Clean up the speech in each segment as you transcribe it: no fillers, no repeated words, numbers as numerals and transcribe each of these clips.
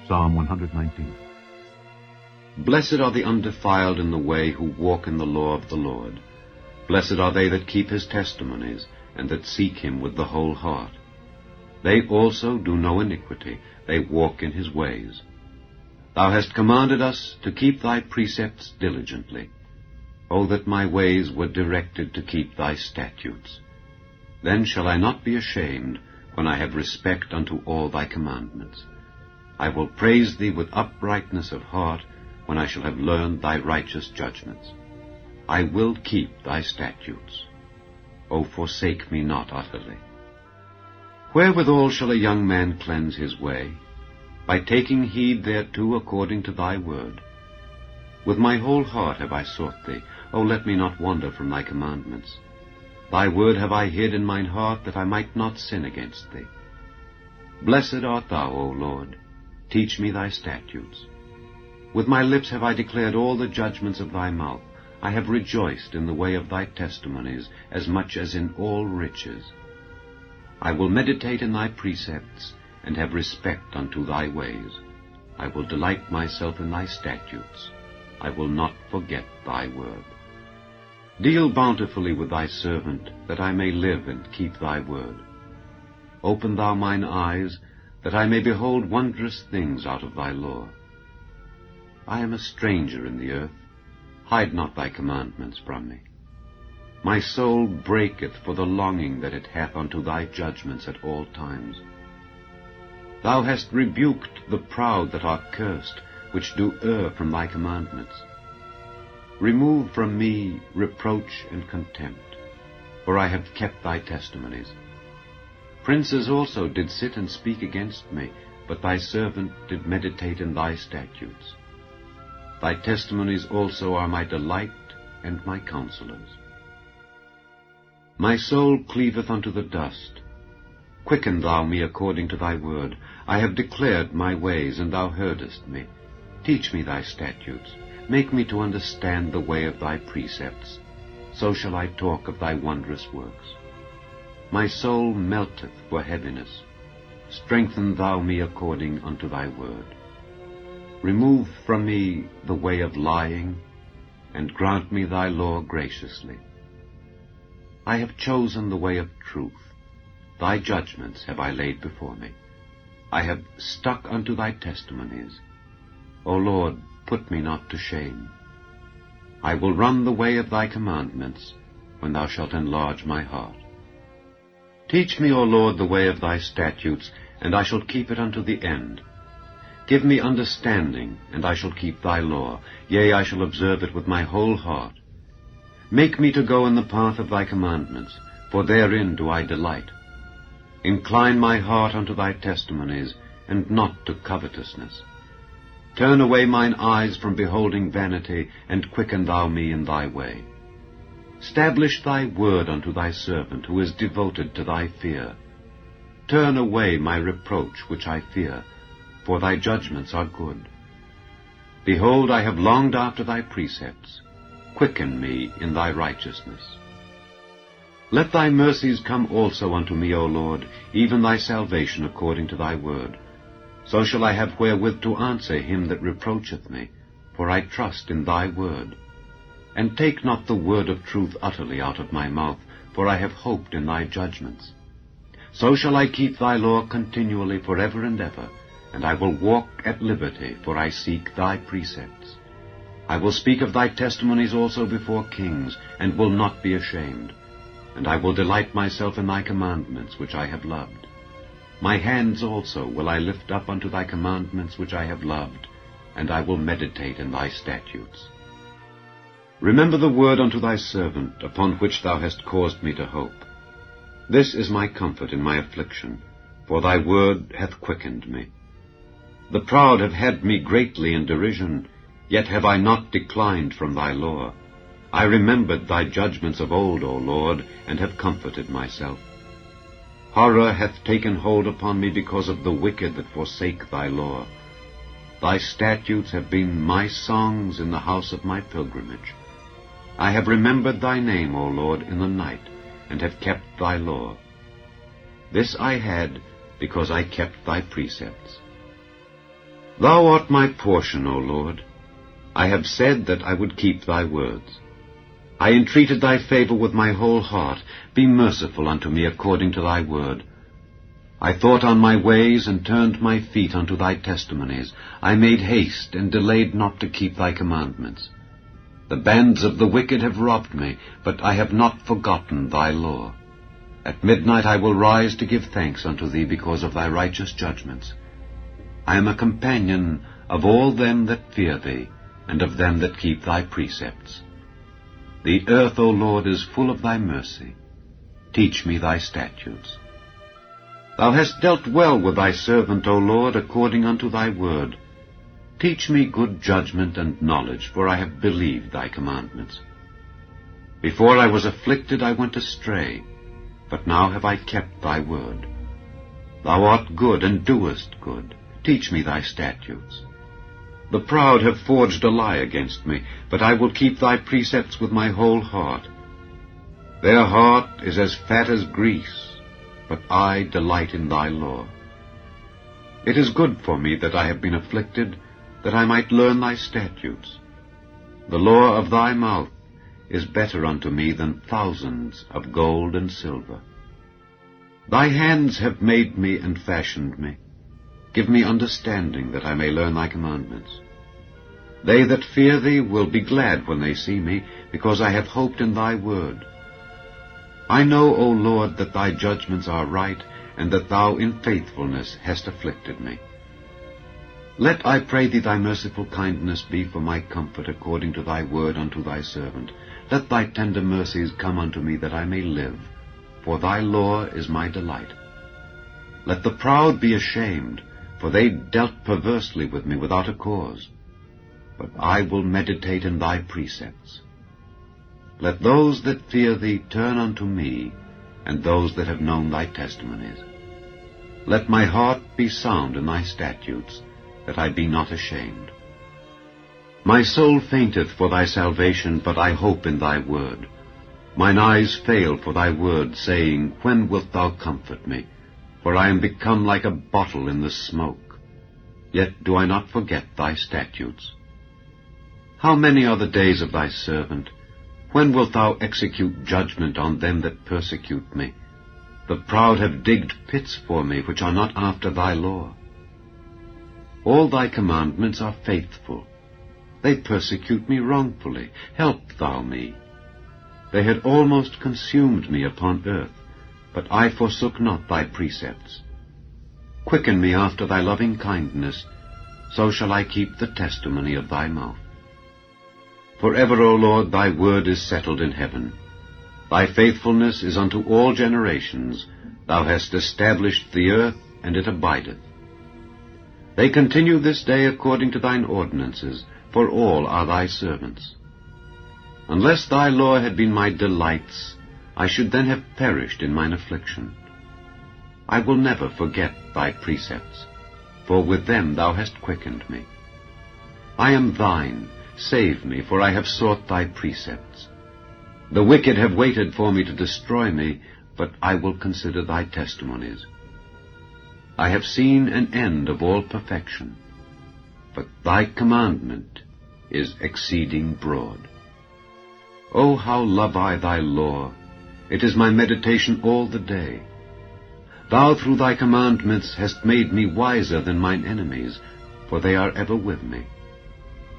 Psalm 119. Blessed are the undefiled in the way who walk in the law of the Lord. Blessed are they that keep his testimonies, and that seek him with the whole heart. They also do no iniquity, they walk in his ways. Thou hast commanded us to keep thy precepts diligently. O that my ways were directed to keep thy statutes. Then shall I not be ashamed, when I have respect unto all thy commandments. I will praise thee with uprightness of heart, when I shall have learned thy righteous judgments. I will keep thy statutes. O forsake me not utterly. Wherewithal shall a young man cleanse his way? By taking heed thereto according to thy word. With my whole heart have I sought thee. O let me not wander from thy commandments. Thy word have I hid in mine heart, that I might not sin against thee. Blessed art thou, O Lord. Teach me thy statutes. With my lips have I declared all the judgments of thy mouth. I have rejoiced in the way of thy testimonies, as much as in all riches. I will meditate in thy precepts, and have respect unto thy ways. I will delight myself in thy statutes. I will not forget thy word. Deal bountifully with thy servant, that I may live and keep thy word. Open thou mine eyes, that I may behold wondrous things out of thy law. I am a stranger in the earth. Hide not thy commandments from me. My soul breaketh for the longing that it hath unto thy judgments at all times. Thou hast rebuked the proud that are cursed, which do err from thy commandments. Remove from me reproach and contempt, for I have kept thy testimonies. Princes also did sit and speak against me, but thy servant did meditate in thy statutes. Thy testimonies also are my delight and my counselors. My soul cleaveth unto the dust. Quicken thou me according to thy word. I have declared my ways, and thou heardest me. Teach me thy statutes. Make me to understand the way of thy precepts. So shall I talk of thy wondrous works. My soul melteth for heaviness. Strengthen thou me according unto thy word. Remove from me the way of lying, and grant me thy law graciously. I have chosen the way of truth. Thy judgments have I laid before me. I have stuck unto thy testimonies. O Lord, put me not to shame. I will run the way of thy commandments, when thou shalt enlarge my heart. Teach me, O Lord, the way of thy statutes, and I shall keep it unto the end. Give me understanding, and I shall keep thy law. Yea, I shall observe it with my whole heart. Make me to go in the path of thy commandments, for therein do I delight. Incline my heart unto thy testimonies, and not to covetousness. Turn away mine eyes from beholding vanity, and quicken thou me in thy way. Stablish thy word unto thy servant, who is devoted to thy fear. Turn away my reproach which I fear, for thy judgments are good. Behold, I have longed after thy precepts. Quicken me in thy righteousness. Let thy mercies come also unto me, O Lord, even thy salvation according to thy word. So shall I have wherewith to answer him that reproacheth me, for I trust in thy word. And take not the word of truth utterly out of my mouth, for I have hoped in thy judgments. So shall I keep thy law continually forever and ever, and I will walk at liberty, for I seek thy precepts. I will speak of thy testimonies also before kings, and will not be ashamed. And I will delight myself in thy commandments, which I have loved. My hands also will I lift up unto thy commandments, which I have loved, and I will meditate in thy statutes. Remember the word unto thy servant, upon which thou hast caused me to hope. This is my comfort in my affliction, for thy word hath quickened me. The proud have had me greatly in derision, yet have I not declined from thy law. I remembered thy judgments of old, O Lord, and have comforted myself. Horror hath taken hold upon me because of the wicked that forsake thy law. Thy statutes have been my songs in the house of my pilgrimage. I have remembered thy name, O Lord, in the night, and have kept thy law. This I had because I kept thy precepts. Thou art my portion, O Lord. I have said that I would keep thy words. I entreated thy favor with my whole heart. Be merciful unto me according to thy word. I thought on my ways, and turned my feet unto thy testimonies. I made haste, and delayed not to keep thy commandments. The bands of the wicked have robbed me, but I have not forgotten thy law. At midnight I will rise to give thanks unto thee because of thy righteous judgments. I am a companion of all them that fear thee, and of them that keep thy precepts. The earth, O Lord, is full of thy mercy. Teach me thy statutes. Thou hast dealt well with thy servant, O Lord, according unto thy word. Teach me good judgment and knowledge, for I have believed thy commandments. Before I was afflicted I went astray, but now have I kept thy word. Thou art good, and doest good. Teach me thy statutes. The proud have forged a lie against me, but I will keep thy precepts with my whole heart. Their heart is as fat as grease, but I delight in thy law. It is good for me that I have been afflicted, that I might learn thy statutes. The law of thy mouth is better unto me than thousands of gold and silver. Thy hands have made me and fashioned me. Give me understanding, that I may learn thy commandments. They that fear thee will be glad when they see me, because I have hoped in thy word. I know, O Lord, that thy judgments are right, and that thou in faithfulness hast afflicted me. Let, I pray thee, thy merciful kindness be for my comfort according to thy word unto thy servant. Let thy tender mercies come unto me, that I may live, for thy law is my delight. Let the proud be ashamed, for they dealt perversely with me without a cause. But I will meditate in thy precepts. Let those that fear thee turn unto me, and those that have known thy testimonies. Let my heart be sound in thy statutes, that I be not ashamed. My soul fainteth for thy salvation, but I hope in thy word. Mine eyes fail for thy word, saying, When wilt thou comfort me? For I am become like a bottle in the smoke. Yet do I not forget thy statutes. How many are the days of thy servant? When wilt thou execute judgment on them that persecute me? The proud have digged pits for me, which are not after thy law. All thy commandments are faithful. They persecute me wrongfully. Help thou me. They had almost consumed me upon earth, but I forsook not thy precepts. Quicken me after thy loving kindness, so shall I keep the testimony of thy mouth. Forever, O Lord, thy word is settled in heaven. Thy faithfulness is unto all generations. Thou hast established the earth, and it abideth. They continue this day according to thine ordinances, for all are thy servants. Unless thy law had been my delights, I should then have perished in mine affliction. I will never forget thy precepts, for with them thou hast quickened me. I am thine, save me, for I have sought thy precepts. The wicked have waited for me to destroy me, but I will consider thy testimonies. I have seen an end of all perfection, but thy commandment is exceeding broad. O how love I thy law! It is my meditation all the day. Thou through thy commandments hast made me wiser than mine enemies, for they are ever with me.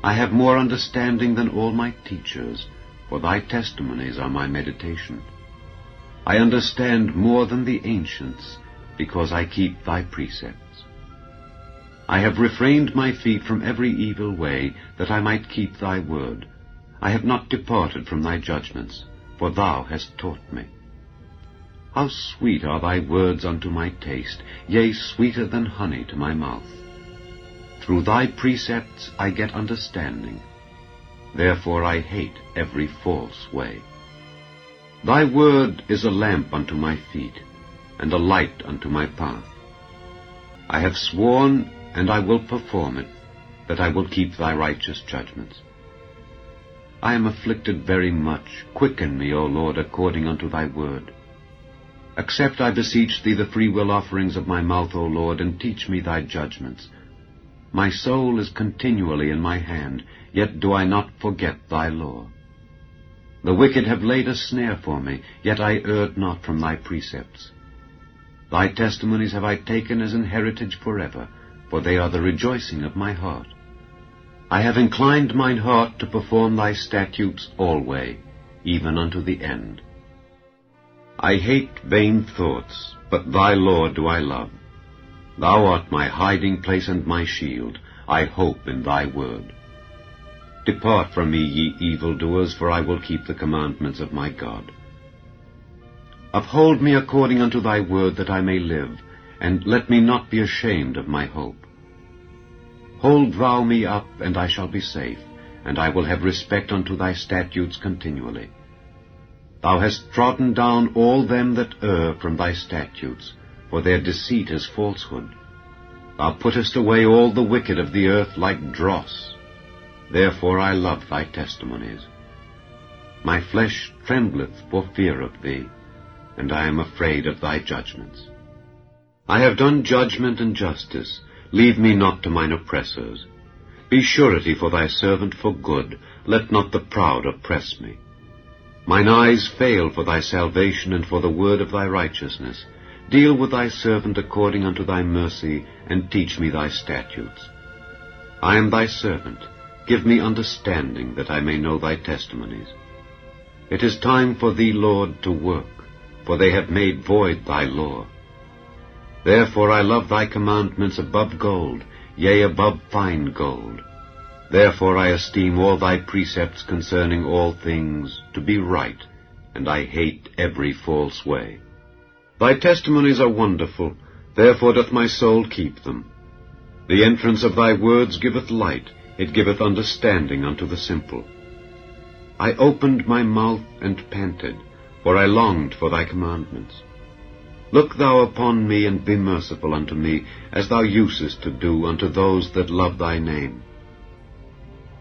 I have more understanding than all my teachers, for thy testimonies are my meditation. I understand more than the ancients, because I keep thy precepts. I have refrained my feet from every evil way, that I might keep thy word. I have not departed from thy judgments, for thou hast taught me. How sweet are thy words unto my taste, yea, sweeter than honey to my mouth. Through thy precepts I get understanding. Therefore I hate every false way. Thy word is a lamp unto my feet, and a light unto my path. I have sworn, and I will perform it, that I will keep thy righteous judgments. I am afflicted very much. Quicken me, O Lord, according unto thy word. Accept, I beseech thee, the freewill offerings of my mouth, O Lord, and teach me thy judgments. My soul is continually in my hand, yet do I not forget thy law. The wicked have laid a snare for me, yet I erred not from thy precepts. Thy testimonies have I taken as an heritage forever, for they are the rejoicing of my heart. I have inclined mine heart to perform thy statutes alway, even unto the end. I hate vain thoughts, but thy law do I love. Thou art my hiding place and my shield. I hope in thy word. Depart from me, ye evildoers, for I will keep the commandments of my God. Uphold me according unto thy word, that I may live, and let me not be ashamed of my hope. Hold thou me up, and I shall be safe, and I will have respect unto thy statutes continually. Thou hast trodden down all them that err from thy statutes, for their deceit is falsehood. Thou puttest away all the wicked of the earth like dross. Therefore I love thy testimonies. My flesh trembleth for fear of thee, and I am afraid of thy judgments. I have done judgment and justice. Leave me not to mine oppressors. Be surety for thy servant for good. Let not the proud oppress me. Mine eyes fail for thy salvation and for the word of thy righteousness. Deal with thy servant according unto thy mercy, and teach me thy statutes. I am thy servant. Give me understanding, that I may know thy testimonies. It is time for thee, Lord, to work, for they have made void thy law. Therefore I love thy commandments above gold, yea, above fine gold. Therefore I esteem all thy precepts concerning all things to be right, and I hate every false way. Thy testimonies are wonderful, therefore doth my soul keep them. The entrance of thy words giveth light, it giveth understanding unto the simple. I opened my mouth and panted, for I longed for thy commandments. Look thou upon me, and be merciful unto me, as thou usest to do unto those that love thy name.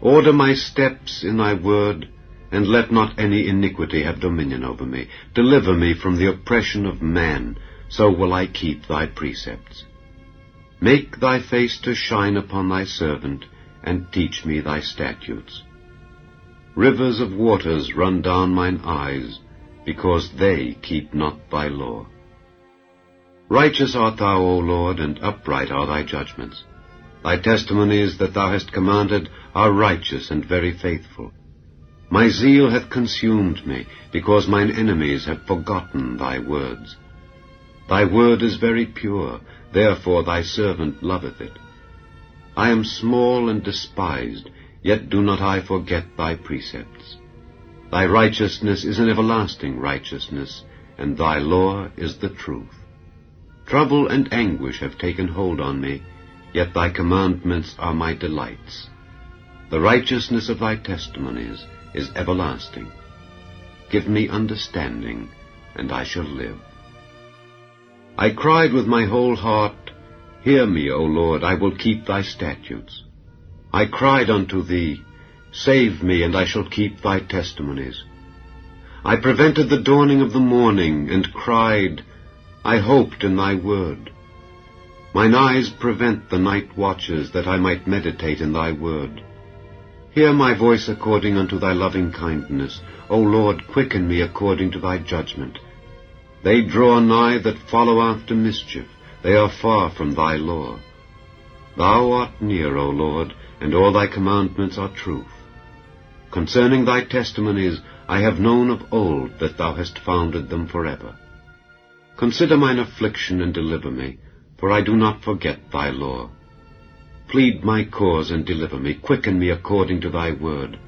Order my steps in thy word, and let not any iniquity have dominion over me. Deliver me from the oppression of man, so will I keep thy precepts. Make thy face to shine upon thy servant, and teach me thy statutes. Rivers of waters run down mine eyes, because they keep not thy law. Righteous art thou, O Lord, and upright are thy judgments. Thy testimonies that thou hast commanded are righteous and very faithful. My zeal hath consumed me, because mine enemies have forgotten thy words. Thy word is very pure, therefore thy servant loveth it. I am small and despised, yet do not I forget thy precepts. Thy righteousness is an everlasting righteousness, and thy law is the truth. Trouble and anguish have taken hold on me, yet thy commandments are my delights. The righteousness of thy testimonies is everlasting. Give me understanding, and I shall live. I cried with my whole heart, Hear me, O Lord, I will keep thy statutes. I cried unto thee, Save me, and I shall keep thy testimonies. I prevented the dawning of the morning, and cried, I hoped in thy word. Mine eyes prevent the night watches, that I might meditate in thy word. Hear my voice according unto thy loving kindness. O Lord, quicken me according to thy judgment. They draw nigh that follow after mischief. They are far from thy law. Thou art near, O Lord, and all thy commandments are truth. Concerning thy testimonies I have known of old that thou hast founded them forever. Consider mine affliction and deliver me, for I do not forget thy law. Plead my cause and deliver me. Quicken me according to thy word.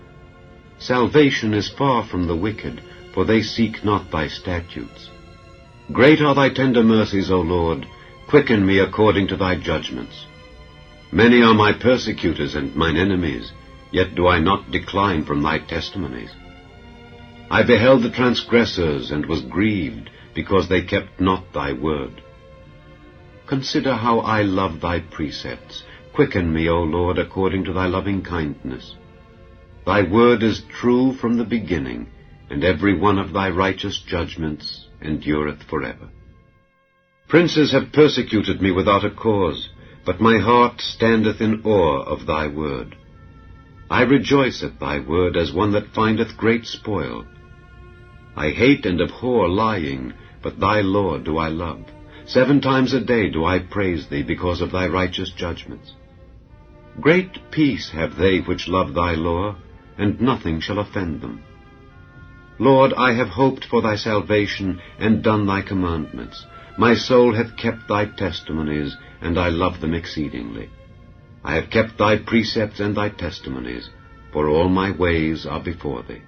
Salvation is far from the wicked, for they seek not thy statutes. Great are thy tender mercies, O Lord. Quicken me according to thy judgments. Many are my persecutors and mine enemies, yet do I not decline from thy testimonies. I beheld the transgressors, and was grieved, because they kept not thy word. Consider how I love thy precepts. Quicken me, O Lord, according to thy loving kindness. Thy word is true from the beginning, and every one of thy righteous judgments endureth forever. Princes have persecuted me without a cause, but my heart standeth in awe of thy word. I rejoice at thy word as one that findeth great spoil. I hate and abhor lying, but thy law do I love. 7 times a day do I praise thee because of thy righteous judgments. Great peace have they which love thy law, and nothing shall offend them. Lord, I have hoped for thy salvation, and done thy commandments. My soul hath kept thy testimonies, and I love them exceedingly. I have kept thy precepts and thy testimonies, for all my ways are before thee.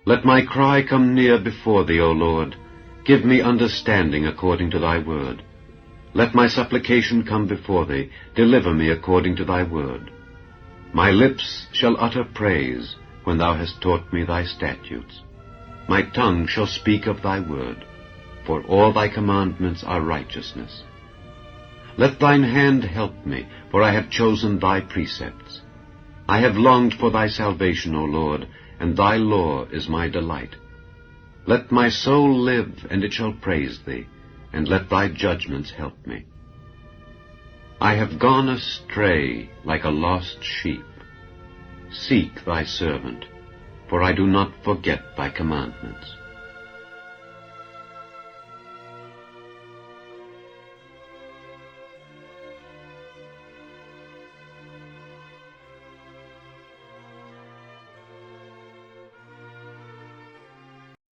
Let my cry come near before thee, O Lord. Give me understanding according to thy word. Let my supplication come before thee. Deliver me according to thy word. My lips shall utter praise when thou hast taught me thy statutes. My tongue shall speak of thy word, for all thy commandments are righteousness. Let thine hand help me, for I have chosen thy precepts. I have longed for thy salvation, O Lord, and thy law is my delight. Let my soul live, and it shall praise thee, and let thy judgments help me. I have gone astray like a lost sheep. Seek thy servant, for I do not forget thy commandments.